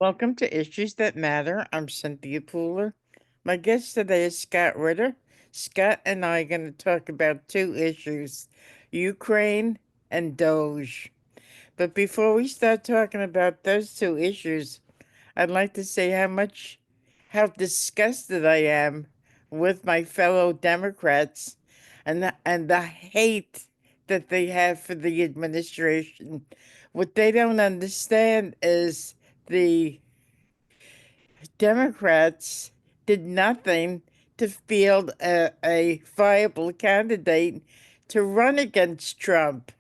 Welcome to Issues That Matter. I'm Cynthia Pooler. My guest today is Scott Ritter. Scott and I are going to talk about two issues, Ukraine and Doge. But before we start talking about those two issues, I'd like to say how disgusted I am with my fellow Democrats and the hate that they have for the administration. What they don't understand is the Democrats did nothing to field a viable candidate to run against Trump.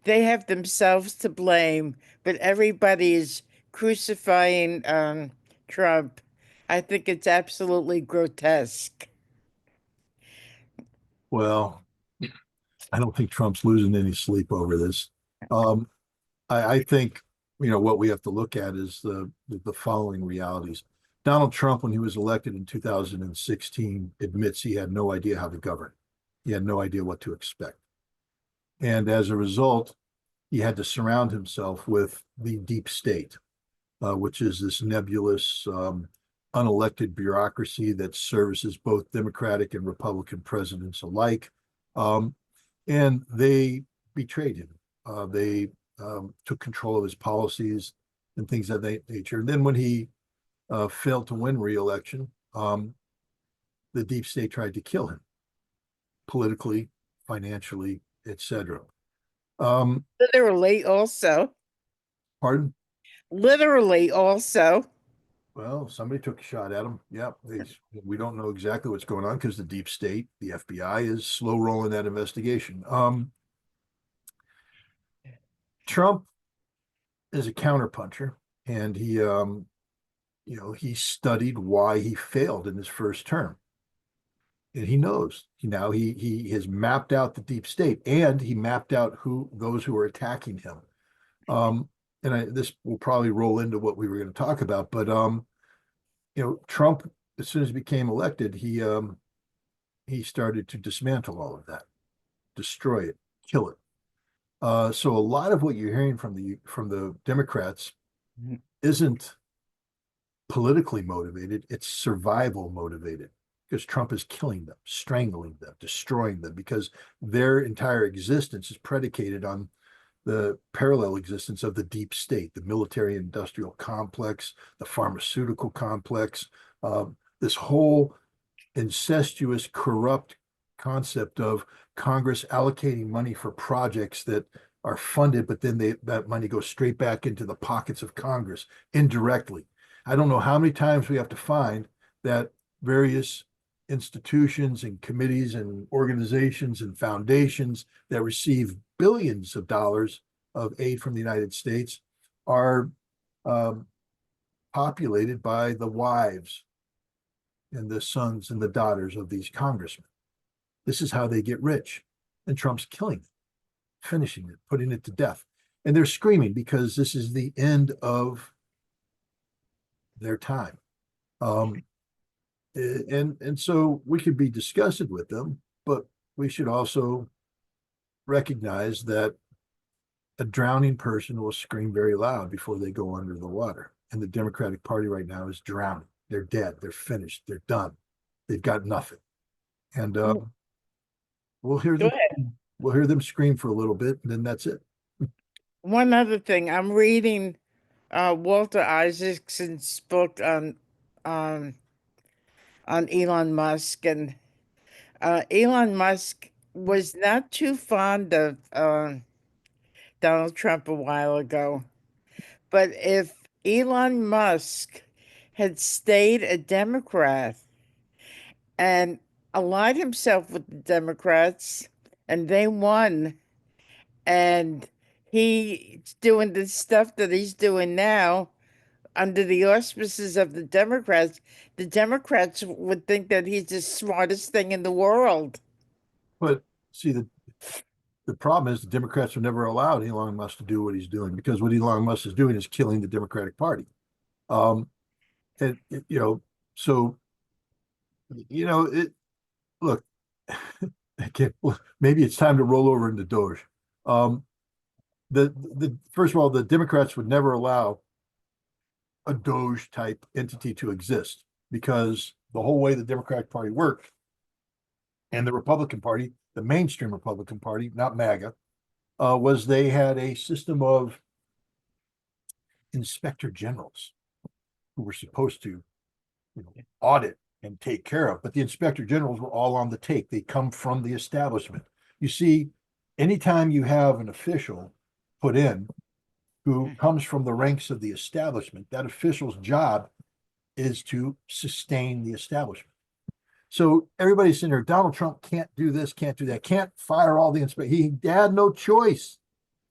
They have themselves to blame, but everybody is crucifying Trump. I think it's absolutely grotesque. Well, I don't think Trump's losing any sleep over this. Um, I think what we have to look at is the following realities. Donald Trump, when he was elected in 2016, admits he had no idea how to govern. He had no idea what to expect, and as a result, he had to surround himself with the deep state, which is this nebulous, unelected bureaucracy that services both Democratic and Republican presidents alike. Um, and they betrayed him. They took control of his policies and things of that nature. And then when he failed to win re-election, the deep state tried to kill him politically, financially, etc. Literally, also. Pardon? Literally, also. Well, somebody took a shot at him. Yeah, we don't know exactly what's going on because the deep state, the FBI, is slow rolling that investigation. Trump is a counterpuncher, and he studied why he failed in his first term, and he knows. He has mapped out the deep state, and he mapped out those who are attacking him. Um, this will probably roll into what we were going to talk about, but Trump, as soon as he became elected, he started to dismantle all of that, destroy it, kill it. So a lot of what you're hearing from the Democrats isn't politically motivated; it's survival motivated because Trump is killing them, strangling them, destroying them because their entire existence is predicated on the parallel existence of the deep state, the military industrial complex, the pharmaceutical complex, this whole incestuous, corrupt concept of Congress allocating money for projects that are funded, but then that money goes straight back into the pockets of Congress indirectly. I don't know how many times we have to find that various institutions and committees and organizations and foundations that receive billions of dollars of aid from the United States are um, populated by the wives and the sons and the daughters of these congressmen. This is how they get rich. And Trump's killing it, finishing it, putting it to death. And they're screaming because this is the end of their time. Um, and so we could be disgusted with them, but we should also recognize that a drowning person will scream very loud before they go under the water. And the Democratic Party right now is drowning. They're dead. They're finished. They're done. They've got nothing. And we'll hear Go them. ahead. We'll hear them scream for a little bit, and then that's it. One other thing, I'm reading Walter Isaacson's book on on Elon Musk, and Elon Musk was not too fond of Donald Trump a while ago. But if Elon Musk had stayed a Democrat and allied himself with the Democrats and they won, and he's doing the stuff that he's doing now under the auspices of the Democrats would think that he's the smartest thing in the world. But see, the problem is the Democrats have never allowed Elon Musk to do what he's doing because what Elon Musk is doing is killing the Democratic Party. Um, and so it. Look, maybe it's time to roll over into Doge. The first of all, the Democrats would never allow a Doge type entity to exist, because the whole way the Democratic Party worked and the Republican Party, the mainstream Republican Party, not MAGA, was they had a system of inspector generals who were supposed to, audit and take care of. But the inspector generals were all on the take. They come from the establishment. You see, anytime you have an official put in who comes from the ranks of the establishment, that official's job is to sustain the establishment. So everybody's saying there, Donald Trump can't do this, can't do that, can't fire all the inspectors. He had no choice.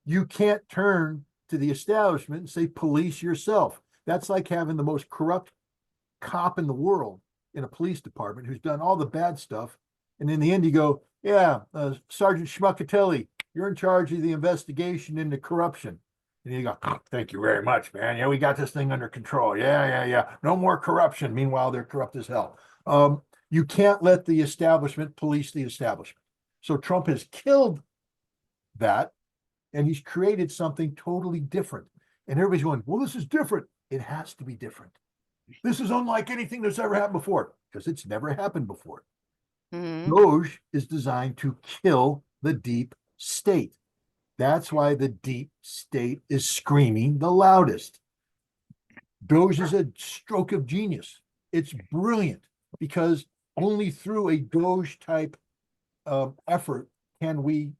You can't turn to the establishment and say, police yourself. That's like having the most corrupt cop in the world in a police department who's done all the bad stuff. And in the end, you go, yeah, Sergeant Schmuckatelli, you're in charge of the investigation into corruption. And you go, thank you very much, man. Yeah, we got this thing under control. Yeah. No more corruption. Meanwhile, they're corrupt as hell. You can't let the establishment police the establishment. So Trump has killed that, and he's created something totally different. And everybody's going, well, this is different. It has to be different. This is unlike anything that's ever happened before, because it's never happened before. Mm-hmm. Doge is designed to kill the deep state. That's why the deep state is screaming the loudest. Doge is a stroke of genius. It's brilliant, because only through a Doge type effort can we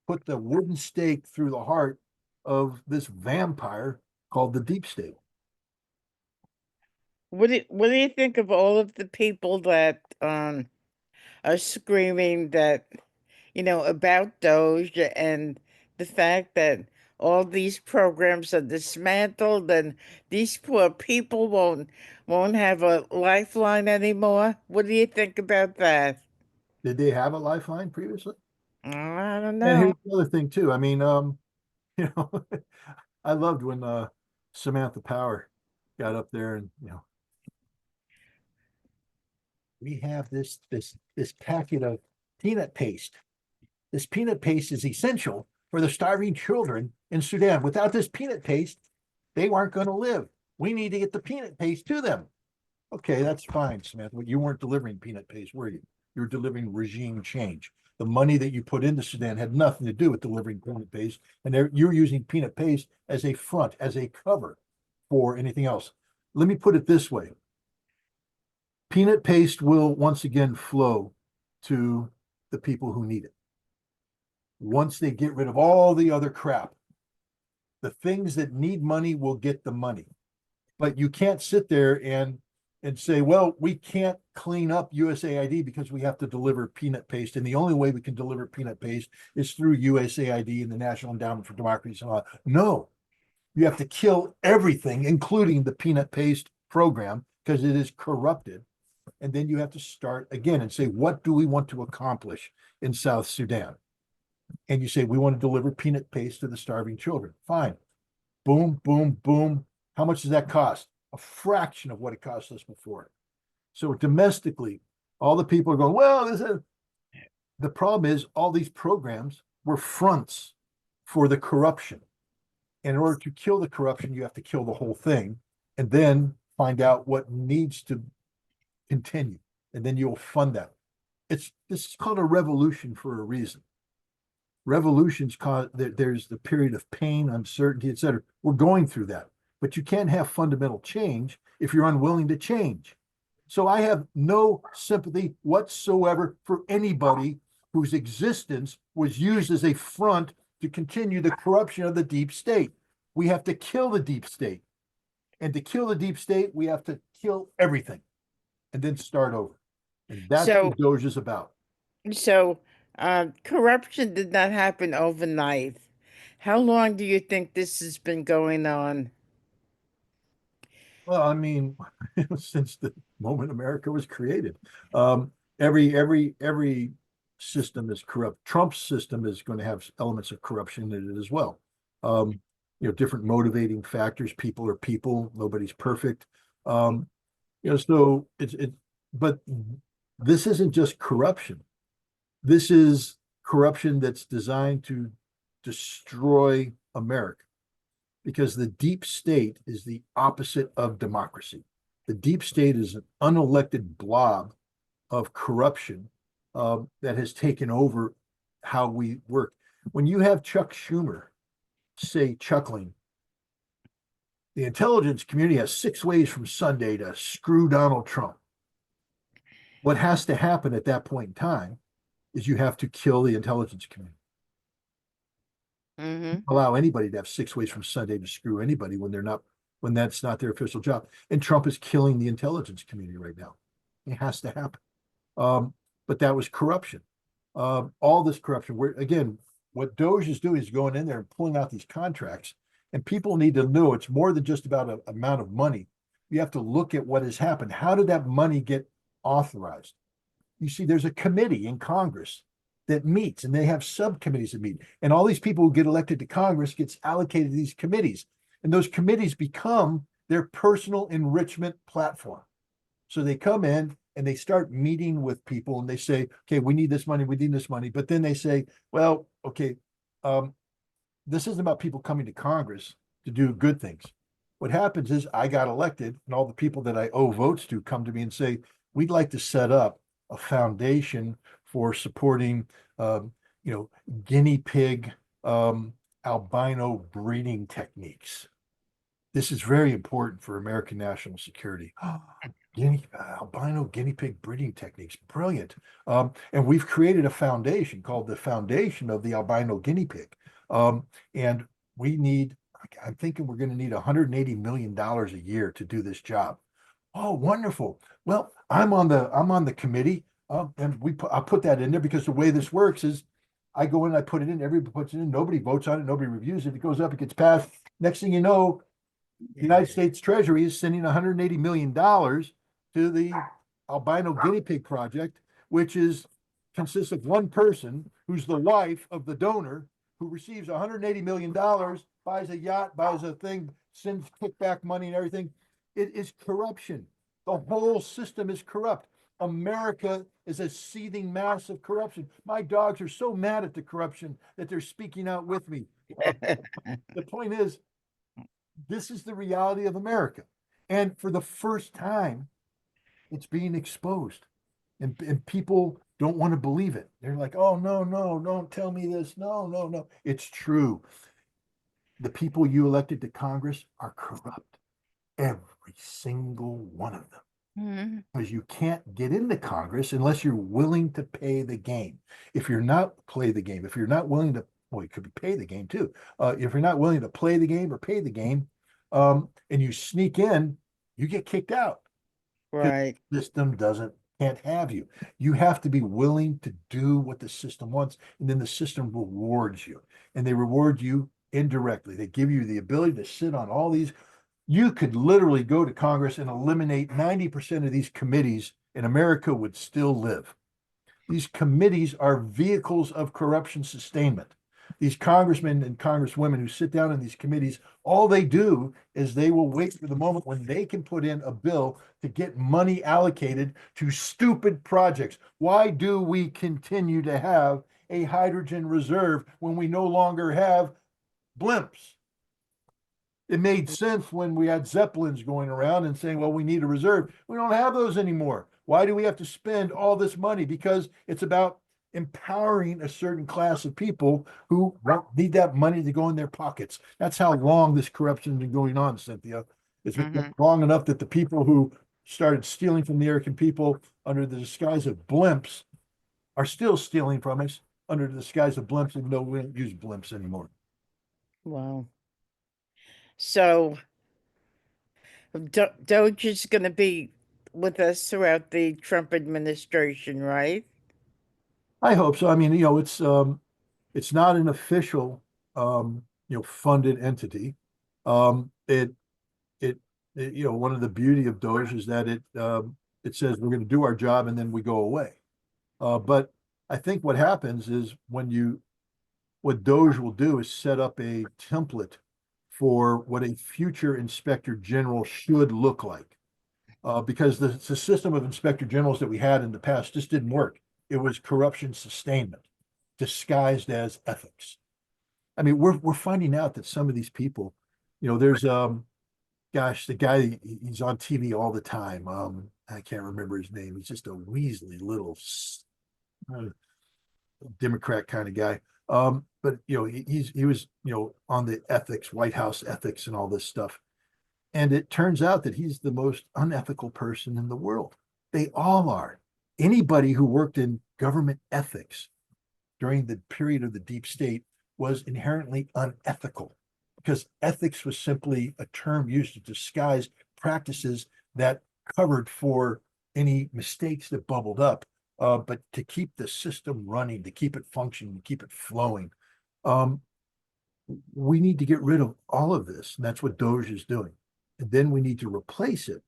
put the wooden stake through the heart of this vampire called the deep state. What do you think of all of the people that are screaming that, about Doge and the fact that all these programs are dismantled and these poor people won't have a lifeline anymore? What do you think about that? Did they have a lifeline previously? I don't And know. here's the other thing too. I mean, you know, I loved when Samantha Power got up there and, we have this packet of peanut paste. This peanut paste is essential for the starving children in Sudan. Without this peanut paste, they weren't going to live. We need to get the peanut paste to them. Okay, that's fine, Samantha. But you weren't delivering peanut paste, were you? You were delivering regime change. The money that you put into Sudan had nothing to do with delivering peanut paste, and you're using peanut paste as a front, as a cover for anything else. Let me put it this way: peanut paste will once again flow to the people who need it. Once they get rid of all the other crap, the things that need money will get the money. But you can't sit there and say, well, we can't clean up USAID because we have to deliver peanut paste. And the only way we can deliver peanut paste is through USAID and the National Endowment for Democracy and all that. No, you have to kill everything, including the peanut paste program, because it is corrupted. And then you have to start again and say, what do we want to accomplish in South Sudan? And you say, we want to deliver peanut paste to the starving children. Fine. Boom, boom, boom. How much does that cost? A fraction of what it cost us before. So domestically, all the people are going, well, the problem is all these programs were fronts for the corruption. In order to kill the corruption, you have to kill the whole thing and then find out what needs to continue. And then you'll fund that. This is called a revolution for a reason. Revolutions cause there's the period of pain, uncertainty, etc. We're going through that, but you can't have fundamental change if you're unwilling to change. So I have no sympathy whatsoever for anybody whose existence was used as a front to continue the corruption of the deep state. We have to kill the deep state. And to kill the deep state, we have to kill everything and then start over. And that's So what Doge is about. so corruption did not happen overnight. How long do you think this has been going on? Well, I mean, since the moment America was created, um, every system is corrupt. Trump's system is going to have elements of corruption in it as well. Um, different motivating factors. People are people. Nobody's perfect. Um, so but this isn't just corruption. This is corruption that's designed to destroy America. because the deep state is the opposite of democracy. The deep state is an unelected blob of corruption that has taken over how we work. When you have Chuck Schumer say, chuckling, the intelligence community has 6 ways from Sunday to screw Donald Trump. What has to happen at that point in time is you have to kill the intelligence community. Mm-hmm. Allow anybody to have 6 ways from Sunday to screw anybody when that's not their official job. And Trump is killing the intelligence community right now. It has to happen. But that was corruption. All this corruption. Where again, what Doge is doing is going in there and pulling out these contracts. And people need to know it's more than just about an amount of money. You have to look at what has happened. How did that money get authorized? You see, there's a committee in Congress that meets, and they have subcommittees that meet. And all these people who get elected to Congress gets allocated to these committees. And those committees become their personal enrichment platform. So they come in and they start meeting with people and they say, okay, we need this money, we need this money. But then they say, well, okay, this isn't about people coming to Congress to do good things. What happens is I got elected, and all the people that I owe votes to come to me and say, we'd like to set up a foundation for supporting, guinea pig, albino breeding techniques. This is very important for American national security. Albino guinea pig breeding techniques, brilliant. And we've created a foundation called the Foundation of the Albino Guinea Pig. And I'm thinking we're going to need $180 million a year to do this job. Oh, wonderful. Well, I'm on the committee, and I put that in there because the way this works is I go in, I put it in, everybody puts it in, nobody votes on it, nobody reviews it, it goes up, it gets passed. Next thing you know, the United States Treasury is sending $180 million to the albino guinea pig project, which consists of one person who's the wife of the donor who receives $180 million, buys a yacht, buys a thing, sends kickback money and everything. It is corruption. The whole system is corrupt. America is a seething mass of corruption. My dogs are so mad at the corruption that they're speaking out with me. The point is, this is the reality of America. And for the first time, it's being exposed. And people don't want to believe it. They're like, oh, no, no, don't tell me this. No, no, no. It's true. The people you elected to Congress are corrupt. Every single one of them. Mm-hmm. Because you can't get into Congress unless you're willing to pay the game. If you're not if you're not willing to, well, you could pay the game too. If you're not willing to play the game or pay the game, and you sneak in, you get kicked out. Right. The system can't have you. You have to be willing to do what the system wants, and then the system rewards you. And they reward you indirectly. They give you the ability to sit on all these. You could literally go to Congress and eliminate 90% of these committees, and America would still live. These committees are vehicles of corruption sustainment. These congressmen and congresswomen who sit down in these committees, all they do is they will wait for the moment when they can put in a bill to get money allocated to stupid projects. Why do we continue to have a hydrogen reserve when we no longer have blimps? It made sense when we had Zeppelins going around and saying, well, we need a reserve. We don't have those anymore. Why do we have to spend all this money? Because it's about empowering a certain class of people who need that money to go in their pockets. That's how long this corruption has been going on, Cynthia. It's been long enough that the people who started stealing from the American people under the disguise of blimps are still stealing from us under the disguise of blimps, even though we don't use blimps anymore. Wow. So Doge is going to be with us throughout the Trump administration, right? I hope so. I mean, it's not an official funded entity. It, one of the beauty of Doge is that it says we're going to do our job and then we go away. But I think what happens is what Doge will do is set up a template for what a future inspector general should look like. Because the system of inspector generals that we had in the past just didn't work. It was corruption sustainment disguised as ethics. I mean, we're finding out that some of these people There's gosh, the guy, he's on TV all the time. I can't remember his name. He's just a weaselly little uh, Democrat kind of guy. But he was on the ethics, White House ethics, and all this stuff. And it turns out that he's the most unethical person in the world. They all are. Anybody who worked in government ethics during the period of the deep state was inherently unethical because ethics was simply a term used to disguise practices that covered for any mistakes that bubbled up. But to keep the system running, to keep it functioning, to keep it flowing, um, we need to get rid of all of this. And that's what Doge is doing. And then we need to replace it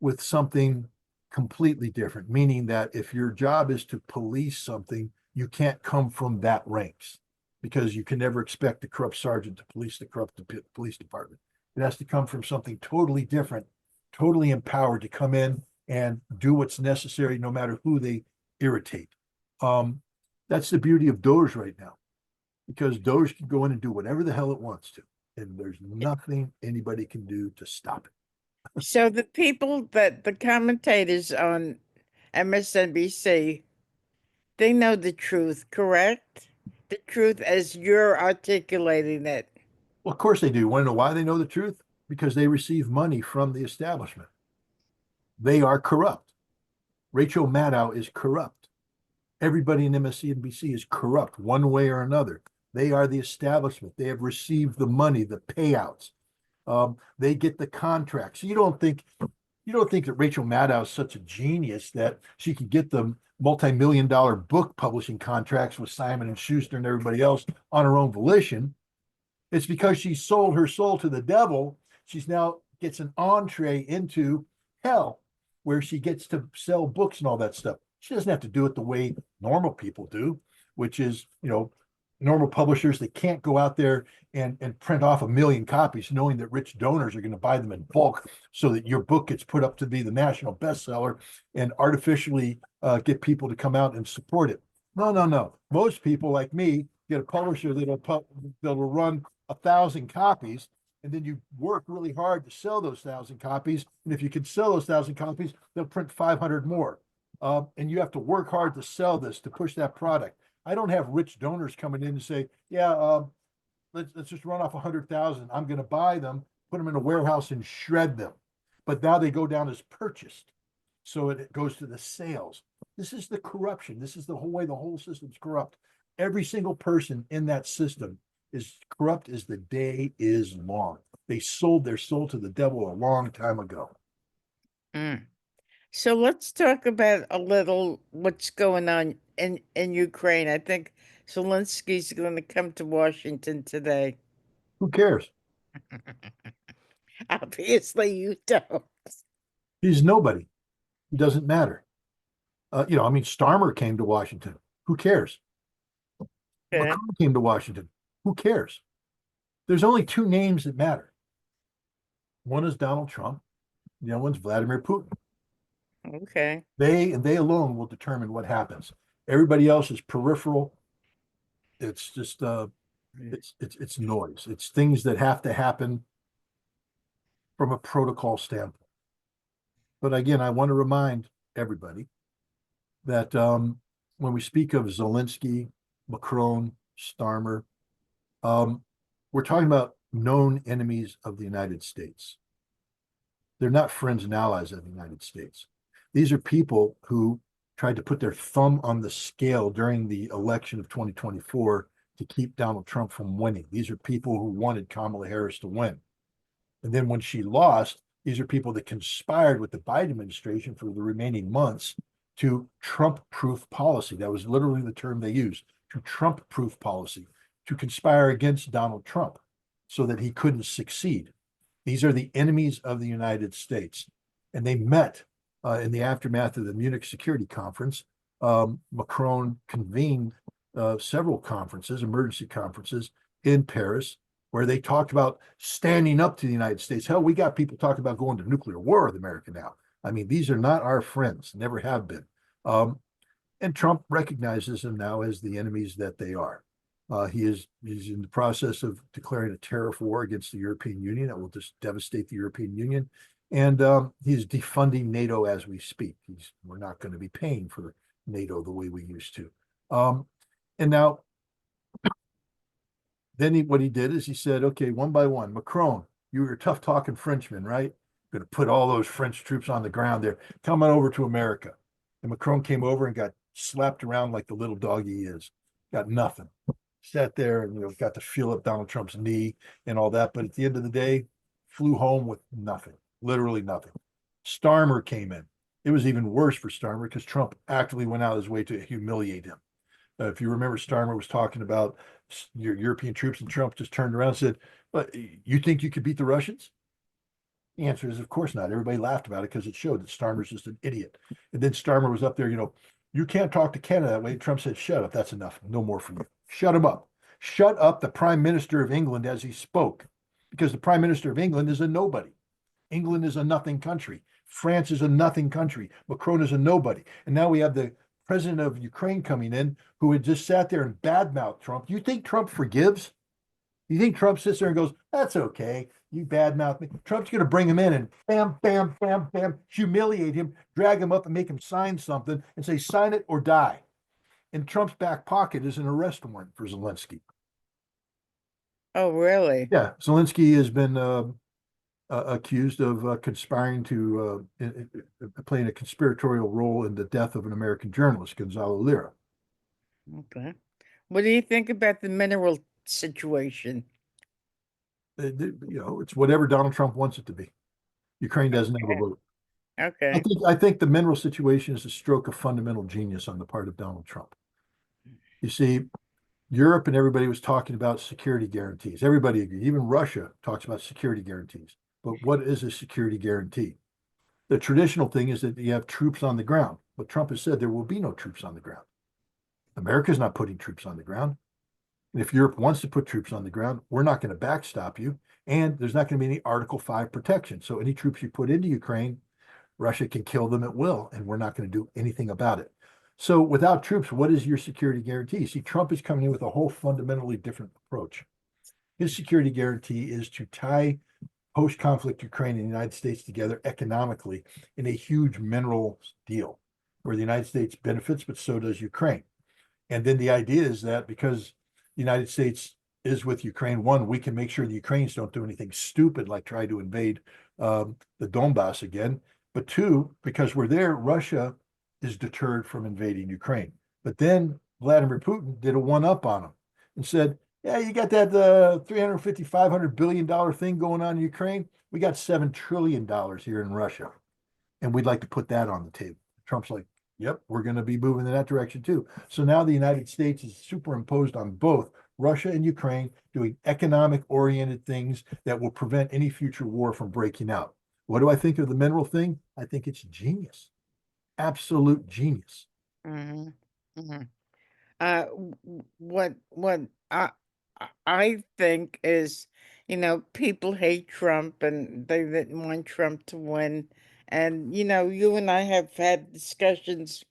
with something completely different, meaning that if your job is to police something, you can't come from that ranks because you can never expect the corrupt sergeant to police the corrupt police department. It has to come from something totally different, totally empowered to come in and do what's necessary, no matter who they irritate. Um, that's the beauty of Doge right now, because Doge can go in and do whatever the hell it wants to, and there's nothing anybody can do to stop it. So the commentators on MSNBC, they know the truth, correct? The truth as you're articulating it. Well, of course they do. Want to know why they know the truth? Because they receive money from the establishment. They are corrupt. Rachel Maddow is corrupt. Everybody in MSNBC is corrupt one way or another. They are the establishment. They have received the money, the payouts. They get the contracts. You don't think that Rachel Maddow is such a genius that she could get the multi-million-dollar book publishing contracts with Simon and Schuster and everybody else on her own volition. It's because she sold her soul to the devil. She's now gets an entree into hell where she gets to sell books and all that stuff. She doesn't have to do it the way normal people do, which is, normal publishers that can't go out there and print off 1 million copies knowing that rich donors are going to buy them in bulk so that your book gets put up to be the national bestseller and artificially get people to come out and support it. No, no, no. Most people like me get a publisher that'll run 1,000 copies, and then you work really hard to sell those 1,000 copies. And if you can sell those 1,000 copies, they'll print 500 more. And you have to work hard to sell this, to push that product. I don't have rich donors coming in and say, yeah, let's just run off 100,000. I'm going to buy them, put them in a warehouse and shred them. But now they go down as purchased. So it goes to the sales. This is the corruption. This is the whole way the whole system's corrupt. Every single person in that system is corrupt as the day is long. They sold their soul to the devil a long time ago. Mm. So let's talk about a little what's going on in Ukraine. I think Zelensky's going to come to Washington today. Who cares? Obviously, you don't. He's nobody. It doesn't matter. Starmer came to Washington. Who cares? Okay. Macron came to Washington. Who cares? There's only two names that matter. One is Donald Trump. The other one's Vladimir Putin. Okay. They and they alone will determine what happens. Everybody else is peripheral. It's just it's noise. It's things that have to happen from a protocol standpoint. But again, I want to remind everybody that when we speak of Zelensky, Macron, Starmer, um, we're talking about known enemies of the United States. They're not friends and allies of the United States. These are people who tried to put their thumb on the scale during the election of 2024 to keep Donald Trump from winning. These are people who wanted Kamala Harris to win. And then when she lost, these are people that conspired with the Biden administration for the remaining months to Trump-proof policy. That was literally the term they used, to Trump-proof policy, to conspire against Donald Trump so that he couldn't succeed. These are the enemies of the United States. And they met in the aftermath of the Munich Security Conference. Macron convened several conferences, emergency conferences in Paris, where they talked about standing up to the United States. Hell, we got people talking about going to nuclear war with America now. I mean, these are not our friends, never have been. And Trump recognizes them now as the enemies that they are. He's in the process of declaring a tariff war against the European Union that will just devastate the European Union. And he's defunding NATO as we speak. We're not going to be paying for NATO the way we used to. And now, what he did is he said, okay, one by one, Macron, you were a tough talking Frenchman, right? Going to put all those French troops on the ground there. Come on over to America. And Macron came over and got slapped around like the little dog he is. Got nothing. Sat there and got to feel up Donald Trump's knee and all that. But at the end of the day, flew home with nothing, literally nothing. Starmer came in. It was even worse for Starmer because Trump actively went out of his way to humiliate him. If you remember, Starmer was talking about your European troops, and Trump just turned around and said, "But you think you could beat the Russians?" The answer is, of course not. Everybody laughed about it because it showed that Starmer's just an idiot. And then Starmer was up there, you can't talk to Canada that way. Trump said, shut up. That's enough. No more from you. Shut him up. Shut up the Prime Minister of England as he spoke, because the Prime Minister of England is a nobody. England is a nothing country. France is a nothing country. Macron is a nobody. And now we have the president of Ukraine coming in who had just sat there and badmouthed Trump. You think Trump forgives? You think Trump sits there and goes, that's okay. You badmouth me. Trump's going to bring him in and bam, bam, bam, bam, humiliate him, drag him up and make him sign something and say, sign it or die. In Trump's back pocket is an arrest warrant for Zelensky. Oh, really? Yeah, Zelensky has been accused of conspiring to playing a conspiratorial role in the death of an American journalist, Gonzalo Lira. Okay. What do you think about the mineral situation? It's whatever Donald Trump wants it to be. Ukraine doesn't have a vote. Okay. I think the mineral situation is a stroke of fundamental genius on the part of Donald Trump. You see, Europe and everybody was talking about security guarantees. Everybody agreed. Even Russia talks about security guarantees. But what is a security guarantee? The traditional thing is that you have troops on the ground. But Trump has said there will be no troops on the ground. America's not putting troops on the ground. And if Europe wants to put troops on the ground, we're not going to backstop you. And there's not going to be any Article 5 protection. So any troops you put into Ukraine, Russia can kill them at will, and we're not going to do anything about it. So without troops, what is your security guarantee? See, Trump is coming in with a whole fundamentally different approach. His security guarantee is to tie post-conflict Ukraine and the United States together economically in a huge mineral deal where the United States benefits, but so does Ukraine. And then the idea is that because the United States is with Ukraine, one, we can make sure the Ukrainians don't do anything stupid like try to invade the Donbass again. But two, because we're there, Russia is deterred from invading Ukraine. But then Vladimir Putin did a one-up on him and said, yeah, you got that $350, $500 billion thing going on in Ukraine. We got $7 trillion here in Russia. And we'd like to put that on the table. Trump's like, yep, we're going to be moving in that direction too. So now the United States is superimposed on both Russia and Ukraine doing economic oriented things that will prevent any future war from breaking out. What do I think of the mineral thing? I think it's genius. Absolute genius. Mm-hmm. Mm-hmm. What I think is, people hate Trump and they didn't want Trump to win. And you and I have had discussions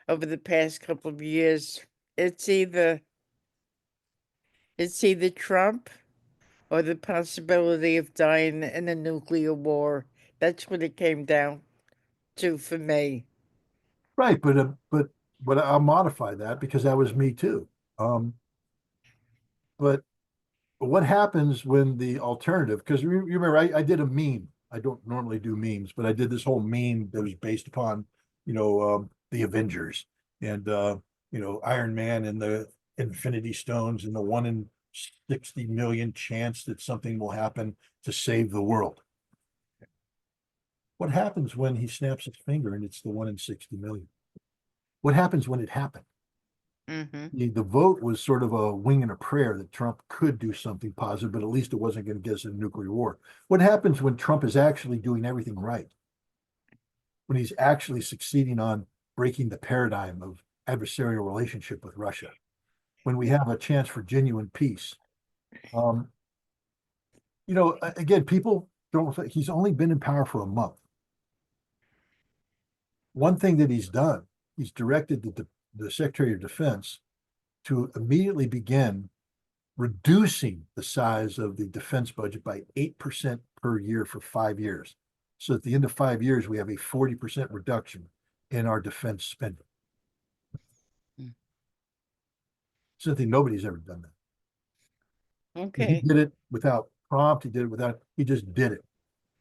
over the past couple of years. It's either it's either Trump or the possibility of dying in a nuclear war. That's what it came down to for me. Right, but I'll modify that because that was me too. Um, but what happens when the alternative? Because you remember, I did a meme. I don't normally do memes, but I did this whole meme that was based upon, the Avengers and Iron Man and the Infinity Stones and the 1 in 60 million chance that something will happen to save the world. What happens when he snaps his finger and it's the 1 in 60 million? What happens when it happened? Mm-hmm. The vote was sort of a wing and a prayer that Trump could do something positive, but at least it wasn't going to get us in a nuclear war. What happens when Trump is actually doing everything right? When he's actually succeeding on breaking the paradigm of adversarial relationship with Russia? When we have a chance for genuine peace? Um, again, people don't, he's only been in power for a month. One thing that he's done, he's directed the Secretary of Defense to immediately begin reducing the size of the defense budget by 8% per year for 5 years. So at the end of 5 years, we have a 40% reduction in our defense spending. Mm. Something nobody's ever done that. And he Okay. did it without prompt. He did it without, he just did it.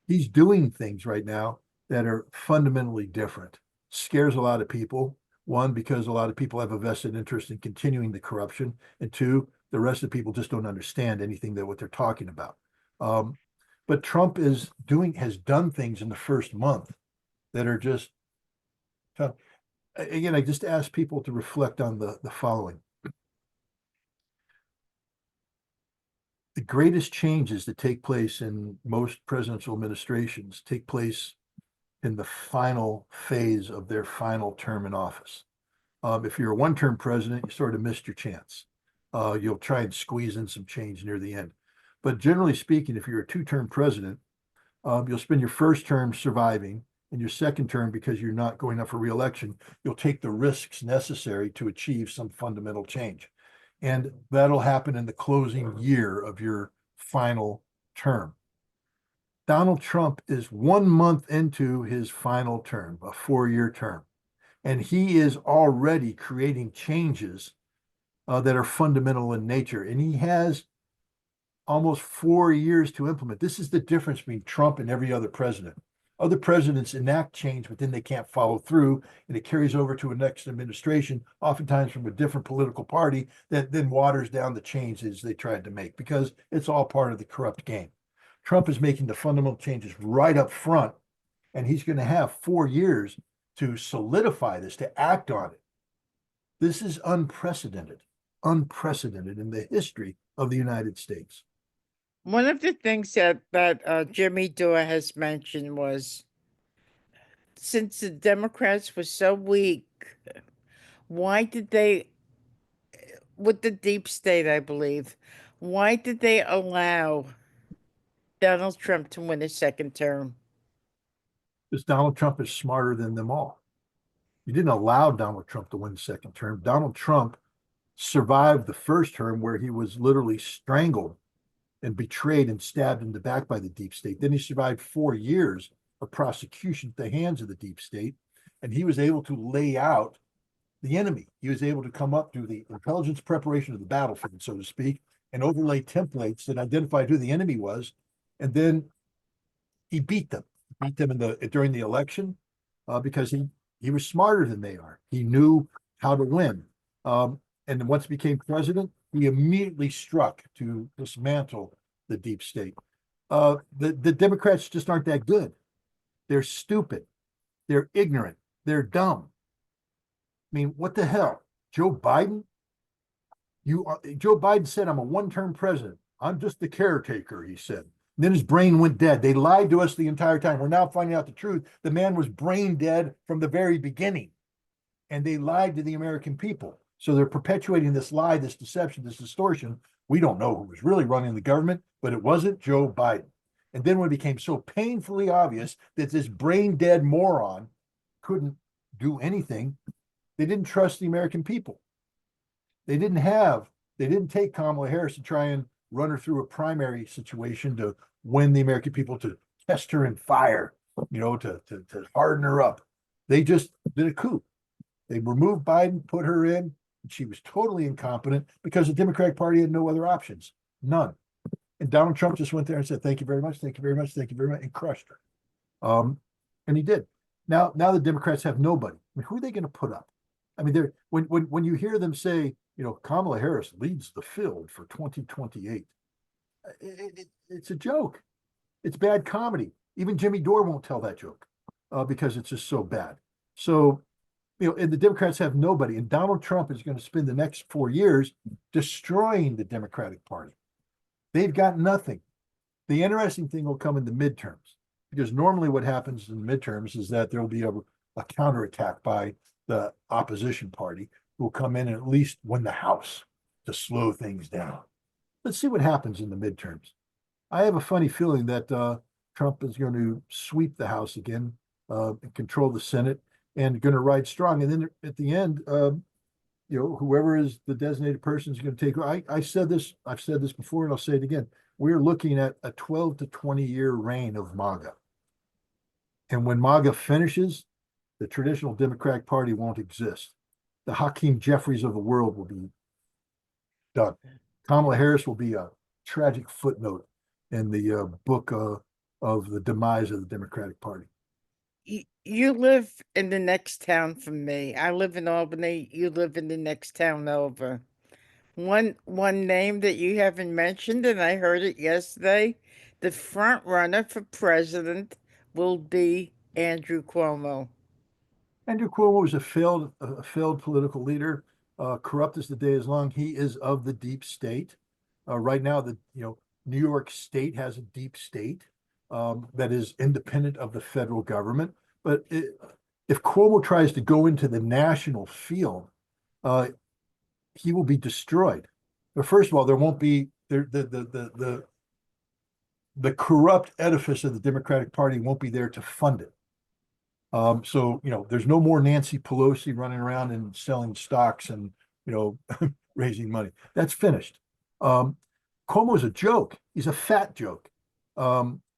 He's doing things right now that are fundamentally different. Scares a lot of people. One, because a lot of people have a vested interest in continuing the corruption. And two, the rest of the people just don't understand anything that what they're talking about. But Trump has done things in the first month that are just tough. Again, I just ask people to reflect on the following. The greatest changes that take place in most presidential administrations take place in the final phase of their final term in office. If you're a one-term president, you sort of missed your chance. You'll try and squeeze in some change near the end. But generally speaking, if you're a two-term president, you'll spend your first term surviving, and your second term, because you're not going up for reelection, you'll take the risks necessary to achieve some fundamental change. And that'll happen in the closing year of your final term. Donald Trump is 1 month into his final term, a 4-year term, and he is already creating changes that are fundamental in nature. And he has almost 4 years to implement. This is the difference between Trump and every other president. Other presidents enact change, but then they can't follow through, and it carries over to a next administration, oftentimes from a different political party, that then waters down the changes they tried to make because it's all part of the corrupt game. Trump is making the fundamental changes right up front, and he's going to have 4 years to solidify this, to act on it. This is unprecedented in the history of the United States. One of the things that Jimmy Dore has mentioned was, since the Democrats were so weak, why did they, with the deep state, I believe, why did they allow Donald Trump to win a second term? Because Donald Trump is smarter than them all. You didn't allow Donald Trump to win the second term. Donald Trump survived the first term where he was literally strangled and betrayed and stabbed in the back by the deep state. Then he survived 4 years of prosecution at the hands of the deep state, and he was able to lay out the enemy. He was able to come up through the intelligence preparation of the battlefield, so to speak, and overlay templates that identified who the enemy was, and then he beat them. Beat them during the election because he was smarter than they are. He knew how to win. And once he became president, he immediately struck to dismantle the deep state. The Democrats just aren't that good. They're stupid. They're ignorant. They're dumb. I mean, what the hell? Joe Biden? Joe Biden said, I'm a one-term president. I'm just the caretaker, he said. And then his brain went dead. They lied to us the entire time. We're now finding out the truth. The man was brain dead from the very beginning. And they lied to the American people. So they're perpetuating this lie, this deception, this distortion. We don't know who was really running the government, but it wasn't Joe Biden. And then when it became so painfully obvious that this brain dead moron couldn't do anything, they didn't trust the American people. They didn't take Kamala Harris and try and run her through a primary situation to win the American people, to test her in fire, to harden her up. They just did a coup. They removed Biden, put her in, and she was totally incompetent because the Democratic Party had no other options. None. And Donald Trump just went there and said, thank you very much, thank you very much, thank you very much, and crushed her. And he did. Now the Democrats have nobody. I mean, who are they going to put up? I mean, when you hear them say, Kamala Harris leads the field for 2028, it's a joke. It's bad comedy. Even Jimmy Dore won't tell that joke because it's just so bad. So, and the Democrats have nobody. And Donald Trump is going to spend the next 4 years destroying the Democratic Party. They've got nothing. The interesting thing will come in the midterms, because normally what happens in the midterms is that there will be a counterattack by the opposition party who will come in and at least win the House to slow things down. Let's see what happens in the midterms. I have a funny feeling that Trump is going to sweep the House again and control the Senate and going to ride strong. And then at the end, whoever is the designated person is going to take. I've said this before, and I'll say it again. We're looking at a 12 to 20-year reign of MAGA. And when MAGA finishes, the traditional Democratic Party won't exist. The Hakeem Jeffries of the world will be done. Kamala Harris will be a tragic footnote in the book of the demise of the Democratic Party. You live in the next town from me. I live in Albany. You live in the next town over. One name that you haven't mentioned, and I heard it yesterday, the front runner for president will be Andrew Cuomo. Andrew Cuomo is a failed political leader, corrupt as the day is long. He is of the deep state. Right now, New York State has a deep state that is independent of the federal government. But if Cuomo tries to go into the national field, uh, he will be destroyed. But first of all, there won't be the corrupt edifice of the Democratic Party won't be there to fund it. So, there's no more Nancy Pelosi running around and selling stocks and, raising money. That's finished. Um, Cuomo's a joke. He's a fat joke.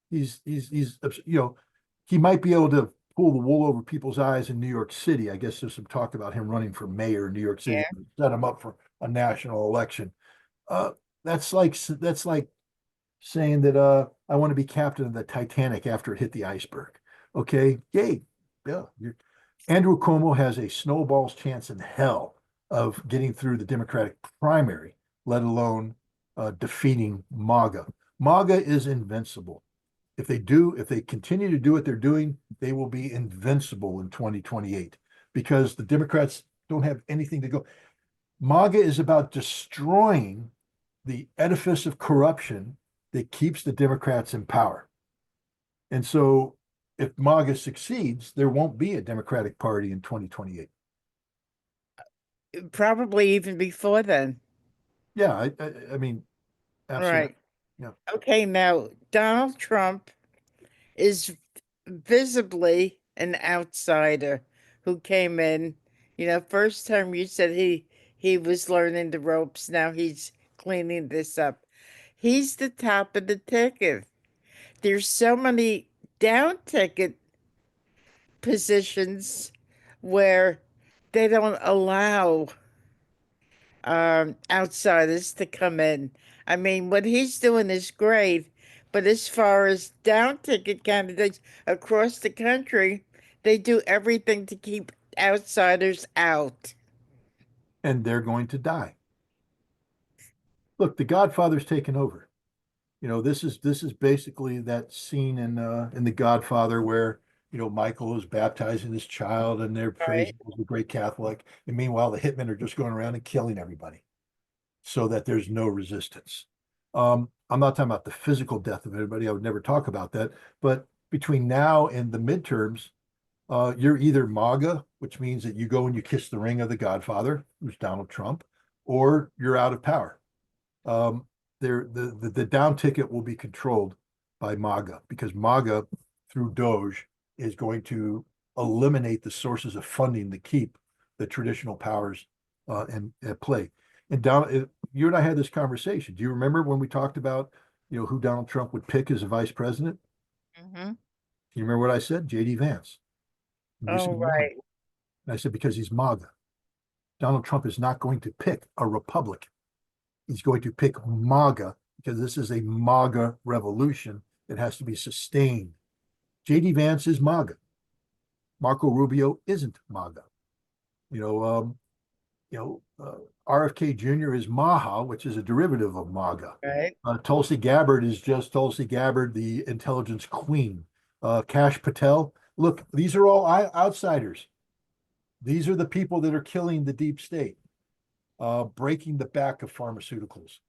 He's he might be able to pull the wool over people's eyes in New York City. I guess there's some talk about him running for mayor in New York City, Yeah. set him up for a national election. Uh, that's like saying that I want to be captain of the Titanic after it hit the iceberg. Okay, yay, yeah. Andrew Cuomo has a snowball's chance in hell of getting through the Democratic primary, let alone defeating MAGA. MAGA is invincible. If they continue to do what they're doing, they will be invincible in 2028 because the Democrats don't have anything to go. MAGA is about destroying the edifice of corruption that keeps the Democrats in power. And so if MAGA succeeds, there won't be a Democratic Party in 2028. Probably even before then. Yeah, I mean, absolutely. Right. Yeah. Okay, now Donald Trump is visibly an outsider who came in. First time you said he was learning the ropes. Now he's cleaning this up. He's the top of the ticket. There's so many down ticket positions where they don't allow outsiders to come in. I mean, what he's doing is great, but as far as down ticket candidates across the country, they do everything to keep outsiders out. And they're going to die. Look, the Godfather's taken over. This is basically that scene in The Godfather where Michael is baptizing his child and they're Right. praising him as a great Catholic, and meanwhile the hitmen are just going around and killing everybody so that there's no resistance. I'm not talking about the physical death of anybody. I would never talk about that. But between now and the midterms, you're either MAGA, which means that you go and you kiss the ring of the Godfather, who's Donald Trump, or you're out of power. Um, the down ticket will be controlled by MAGA because MAGA through Doge is going to eliminate the sources of funding to keep the traditional powers in at play. And you and I had this conversation. Do you remember when we talked about who Donald Trump would pick as a vice president? Hmm. You remember what I said? JD Vance. And you said Oh, why? right. And I said because he's MAGA. Donald Trump is not going to pick a Republican. He's going to pick MAGA because this is a MAGA revolution that has to be sustained. JD Vance is MAGA. Marco Rubio isn't MAGA. You know, um, RFK Jr. is MAHA, which is a derivative of MAGA. Right. Tulsi Gabbard is just Tulsi Gabbard, the intelligence queen. Kash Patel. Look, these are all outsiders. These are the people that are killing the deep state, breaking the back of pharmaceuticals.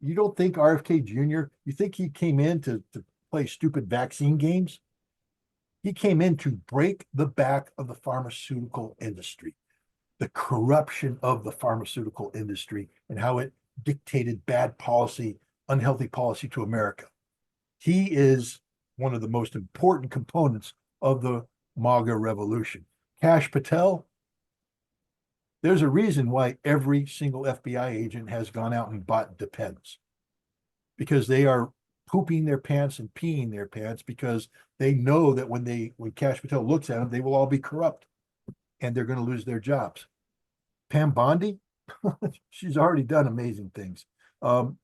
You don't think RFK Jr., you think he came in to play stupid vaccine games? He came in to break the back of the pharmaceutical industry, the corruption of the pharmaceutical industry, and how it dictated bad policy, unhealthy policy to America. He is one of the most important components of the MAGA revolution. Kash Patel, There's a reason why every single FBI agent has gone out and bought Depends, because they are pooping their pants and peeing their pants because they know that when Cash Patel looks at them, they will all be corrupt and they're going to lose their jobs. Pam Bondi, she's already done amazing things. Um,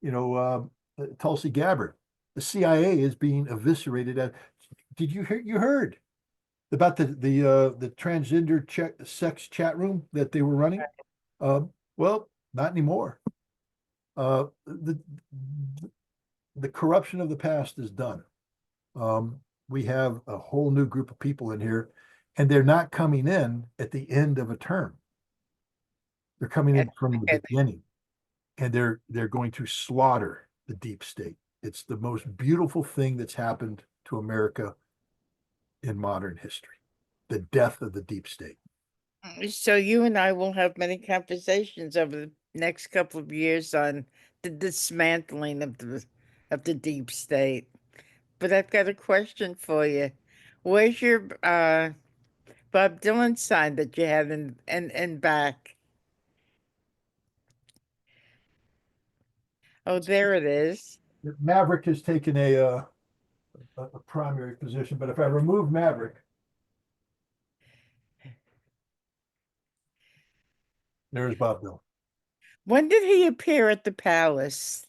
you know, Tulsi Gabbard, the CIA is being eviscerated. Did you hear? You heard about the transgender sex chat room that they were running? Well, not anymore. The corruption of the past is done. We have a whole new group of people in here, and they're not coming in at the end of a term. They're coming in from the beginning, and they're going to slaughter the deep state. It's the most beautiful thing that's happened to America in modern history, the death of the deep state. So you and I will have many conversations over the next couple of years on the dismantling of the deep state. But I've got a question for you. Where's your Bob Dylan sign that you have in back? Oh, there it is. Maverick has taken a primary position, but if I remove Maverick, there's Bob Dylan. When did he appear at the palace?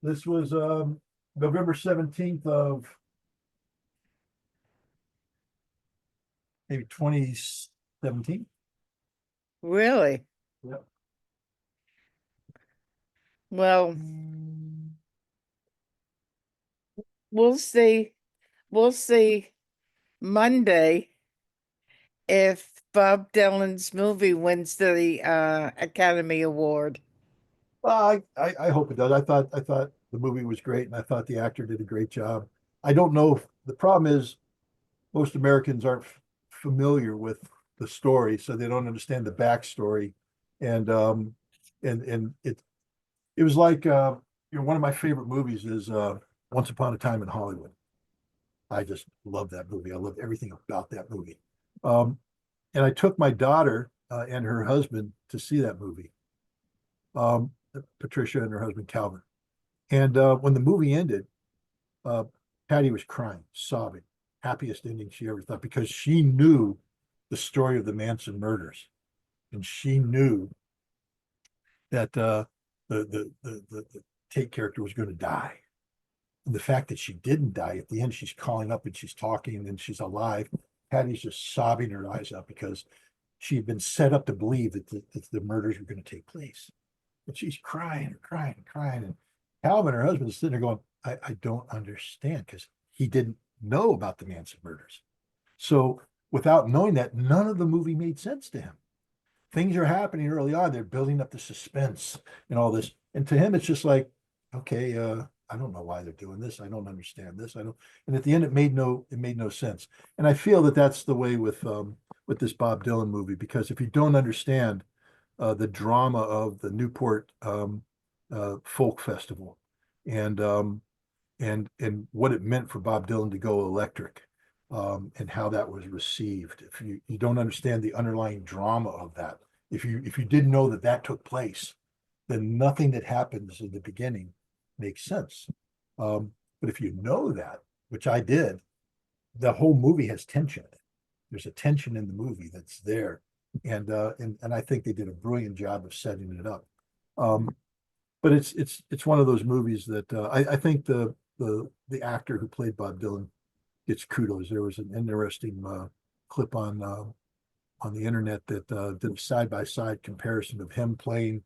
This was November 17th of maybe 2017. Really? Yep. Well, we'll see. We'll see Monday if Bob Dylan's movie wins the Academy Award. Well, I hope it does. I thought the movie was great, and I thought the actor did a great job. I don't know if the problem is most Americans aren't familiar with the story, so they don't understand the backstory. And and it was like one of my favorite movies is Once Upon a Time in Hollywood. I just love that movie. I love everything about that movie. Um, and I took my daughter and her husband to see that movie, um, Patricia and her husband Calvin. And when the movie ended, uh, Patty was crying, sobbing, happiest ending she ever thought, because she knew the story of the Manson murders, and she knew that the Tate character was going to die. And the fact that she didn't die at the end, she's calling up and she's talking and she's alive. Patty's just sobbing her eyes out because she had been set up to believe that the murders were going to take place. And she's crying and crying and crying. And Calvin, her husband, is sitting there going, I don't understand, because he didn't know about the Manson murders. So without knowing that, none of the movie made sense to him. Things are happening early on. They're building up the suspense and all this. And to him, it's just like, okay, I don't know why they're doing this. I don't understand this. I don't. And at the end, it made no sense. And I feel that that's the way with this Bob Dylan movie, because if you don't understand the drama of the Newport Folk Festival and and what it meant for Bob Dylan to go electric, and how that was received. If you don't understand the underlying drama of that, if you didn't know that that took place, then nothing that happens in the beginning makes sense. But if you know that, which I did, the whole movie has tension. There's a tension in the movie that's there, and I think they did a brilliant job of setting it up. Um, but it's one of those movies that I think the actor who played Bob Dylan gets kudos. There was an interesting clip on the internet that did a side by side comparison of him playing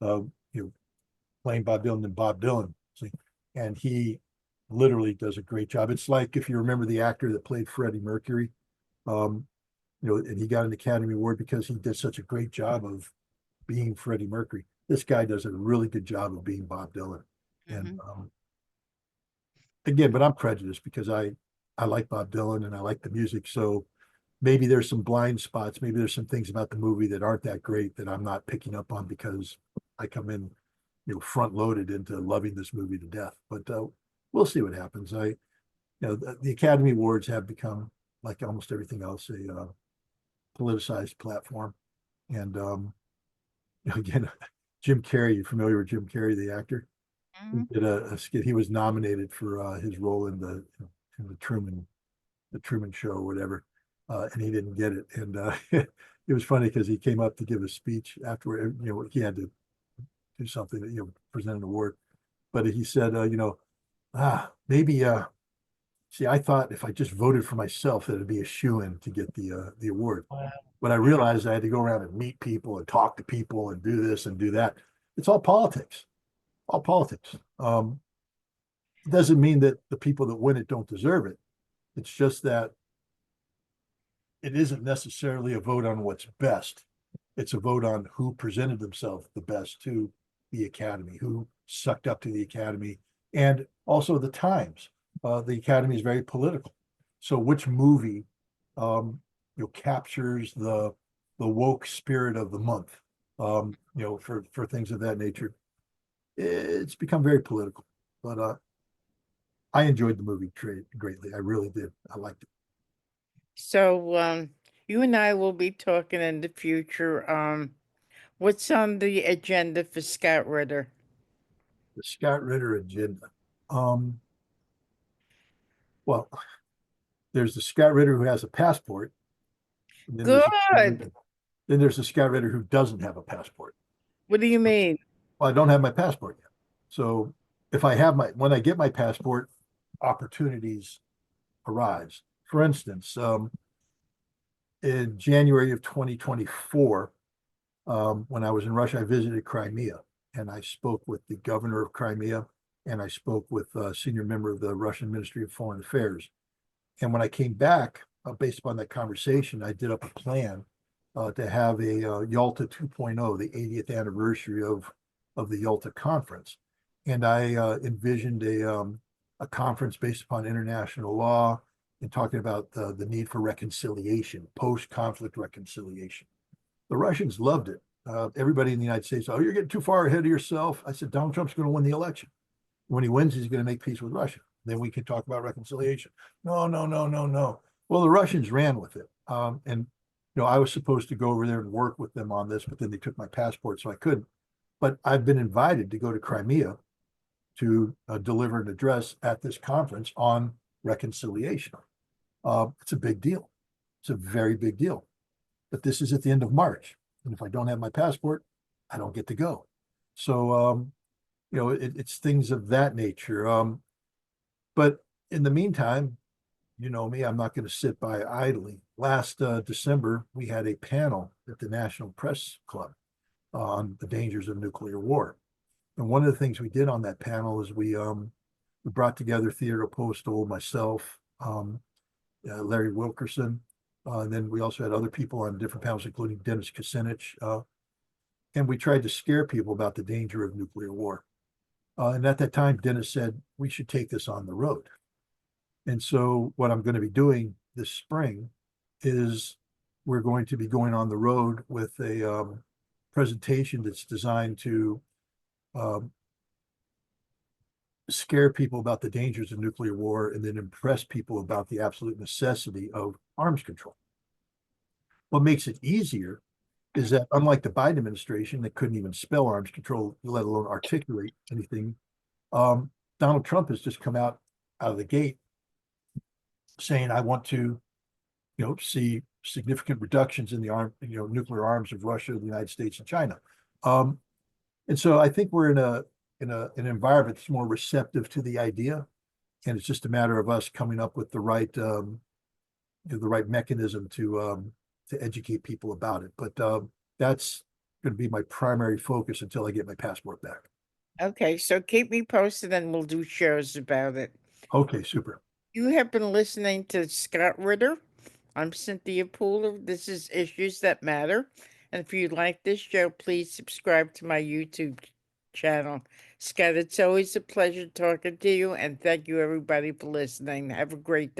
uh, you know playing Bob Dylan and Bob Dylan. See? And he literally does a great job. It's like if you remember the actor that played Freddie Mercury, um, and he got an Academy Award because he did such a great job of being Freddie Mercury. This guy does a really good job of being Bob Dylan. And Mhm. again, but I'm prejudiced because I like Bob Dylan and I like the music. So maybe there's some blind spots. Maybe there's some things about the movie that aren't that great that I'm not picking up on because I come in, front loaded into loving this movie to death. But we'll see what happens. The Academy Awards have become, like almost everything else, a politicized platform. And again, Jim Carrey, you familiar with Jim Carrey, the actor? He Mhm. did a skit. He was nominated for his role in the Truman Show or whatever, and he didn't get it. And it was funny because he came up to give a speech afterward. He had to do something, present an award. But he said, maybe. See, I thought if I just voted for myself, that it'd be a shoo-in to get the award. Wow. But I realized I had to go around and meet people and talk to people and do this and do that. It's all politics, all politics. It doesn't mean that the people that win it don't deserve it. It's just that it isn't necessarily a vote on what's best. It's a vote on who presented themselves the best to the Academy, who sucked up to the Academy, and also the times. The Academy is very political. So which movie captures the woke spirit of the month, for things of that nature. It's become very political. But I enjoyed the movie greatly. I really did. I liked it. So, you and I will be talking in the future. What's on the agenda for Scott Ritter? The Scott Ritter agenda. Um, well, there's the Scott Ritter who has a passport, and then Good. there's the Scott Ritter who doesn't have a passport. What do you mean? Well, I don't have my passport yet. So if I have when I get my passport, opportunities arise. For instance, in January of 2024, when I was in Russia, I visited Crimea and I spoke with the governor of Crimea and I spoke with a senior member of the Russian Ministry of Foreign Affairs. And when I came back, based upon that conversation, I did up a plan to have a Yalta 2.0, the 80th anniversary of the Yalta Conference. And I envisioned a conference based upon international law and talking about the need for reconciliation, post-conflict reconciliation. The Russians loved it. Everybody in the United States, oh, you're getting too far ahead of yourself. I said, Donald Trump's going to win the election. When he wins, he's going to make peace with Russia. Then we can talk about reconciliation. No, no, no, no, no. Well, the Russians ran with it. And I was supposed to go over there and work with them on this, but then they took my passport, so I couldn't. But I've been invited to go to Crimea to deliver an address at this conference on reconciliation. It's a big deal. It's a very big deal. But this is at the end of March. And if I don't have my passport, I don't get to go. So, it's things of that nature. But in the meantime, you know me, I'm not going to sit by idly. Last December, we had a panel at the National Press Club on the dangers of nuclear war. And one of the things we did on that panel is we brought together Theodore Postal, myself, Larry Wilkerson, and then we also had other people on different panels, including Dennis Kucinich, and we tried to scare people about the danger of nuclear war. And at that time, Dennis said, we should take this on the road. And so what I'm going to be doing this spring is we're going to be going on the road with a presentation that's designed to um, scare people about the dangers of nuclear war and then impress people about the absolute necessity of arms control. What makes it easier is that unlike the Biden administration that couldn't even spell arms control, let alone articulate anything, Donald Trump has just come out of the gate saying, I want to, see significant reductions in the nuclear arms of Russia, the United States, and China. Um, and so I think we're in an environment that's more receptive to the idea, and it's just a matter of us coming up with the right mechanism to educate people about it. But that's going to be my primary focus until I get my passport back. Okay, so keep me posted and we'll do shows about it. Okay, super. You have been listening to Scott Ritter. I'm Cynthia Pooler. This is Issues That Matter. And if you like this show, please subscribe to my YouTube channel. Scott, it's always a pleasure talking to you, and thank you everybody for listening. Have a great day.